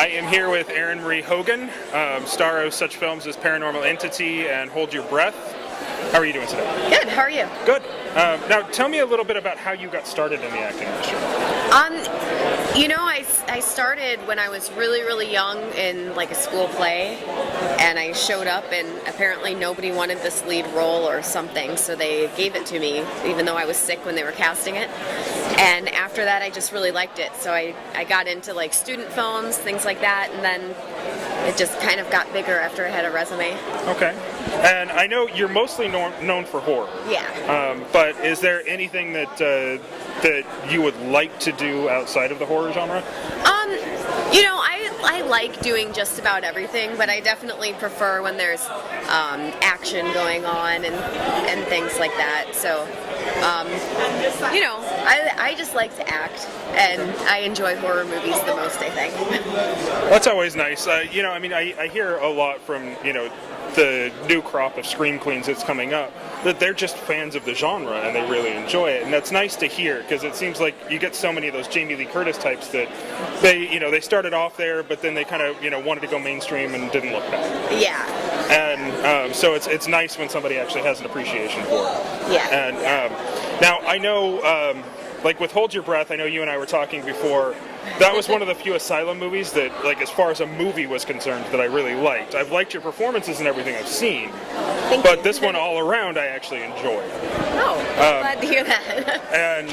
I am here with Erin Hogan, star of such films as Paranormal Entity and Hold Your Breath. How are you doing today? Good, how are you? Good. Now tell me a little bit about how you got started in the acting industry. I started when I was really young in like a school play, and I showed up and apparently nobody wanted this lead role or something, so they gave it to me even though I was sick when they were casting it. And after that I just really liked it, so I got into like student films, things like that, and then it just kind of got bigger after I had a resume. Okay. And I know you're mostly known for horror. Yeah. But is there anything that you would like to do outside of the horror genre? I like doing just about everything, but I definitely prefer when there's action going on and things like that. So, I just like to act, and I enjoy horror movies the most, I think. That's always nice. I hear a lot from, the new crop of Scream Queens that's coming up, that they're just fans of the genre and they really enjoy it, and that's nice to hear, because it seems like you get so many of those Jamie Lee Curtis types that they started off there, but then they kind of wanted to go mainstream and didn't look back. Yeah. And so it's nice when somebody actually has an appreciation for it. Yeah. And now I know, like with Hold Your Breath, I know you and I were talking before. That was one of the few Asylum movies that, like, as far as a movie was concerned, that I really liked. I've liked your performances and everything I've seen, but this one all around I actually enjoyed. Oh, I'm glad to hear that. And,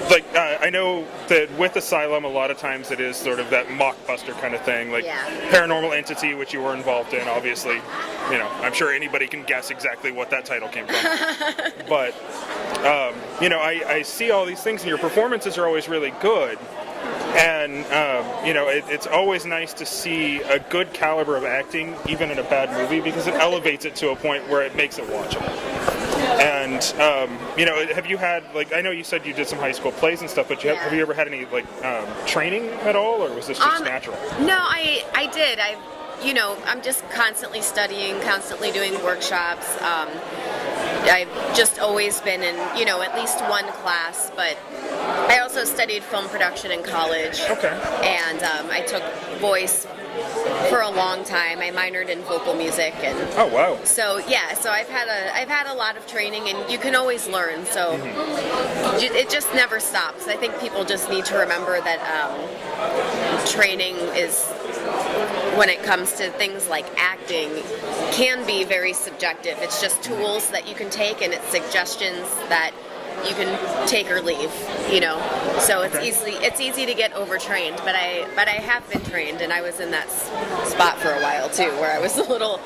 like, I know that with Asylum, a lot of times it is sort of that mockbuster kind of thing, like Paranormal Entity, which you were involved in, obviously. I'm sure anybody can guess exactly what that title came from. But, I see all these things, and your performances are always really good. And, it's always nice to see a good caliber of acting, even in a bad movie, because it elevates it to a point where it makes it watchable. And, have you had, like, I know you said you did some high school plays and stuff, but have you ever had any, like, training at all, or was this just natural? No, I did. I'm just constantly studying, constantly doing workshops. I've just always been in, at least one class, but I also studied film production in college. Okay. And I took voice for a long time. I minored in vocal music, and oh wow. So I've had a lot of training, and you can always learn. So it just never stops. I think people just need to remember that training is, when it comes to things like acting, can be very subjective. It's just tools that you can take, and it's suggestions that you can take or leave, So it's easy to get overtrained, but I have been trained, and I was in that spot for a while too, where I was a little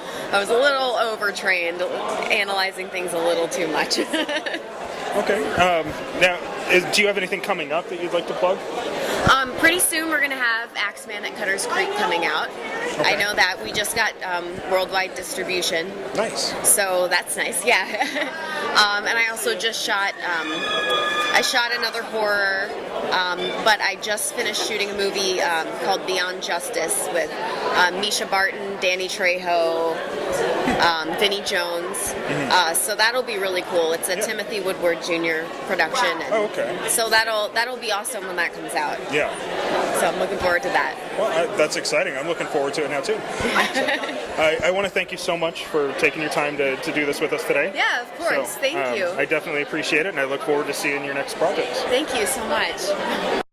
overtrained, analyzing things a little too much. Okay. Now, do you have anything coming up that you'd like to plug? Pretty soon we're going to have Axeman at Cutter's Creek coming out. Okay. I know that. We just got worldwide distribution. Nice. So that's nice, yeah. And I also just shot another horror, but I just finished shooting a movie called Beyond Justice with Misha Barton, Danny Trejo, Vinnie Jones. Mm-hmm. So that'll be really cool. It's a Timothy Woodward Jr. production. And okay. So that'll be awesome when that comes out. Yeah. So I'm looking forward to that. Well, that's exciting. I'm looking forward to it now too. So, I want to thank you so much for taking your time to do this with us today. Yeah, of course. Thank you. I definitely appreciate it, and I look forward to seeing your next projects. Thank you so much.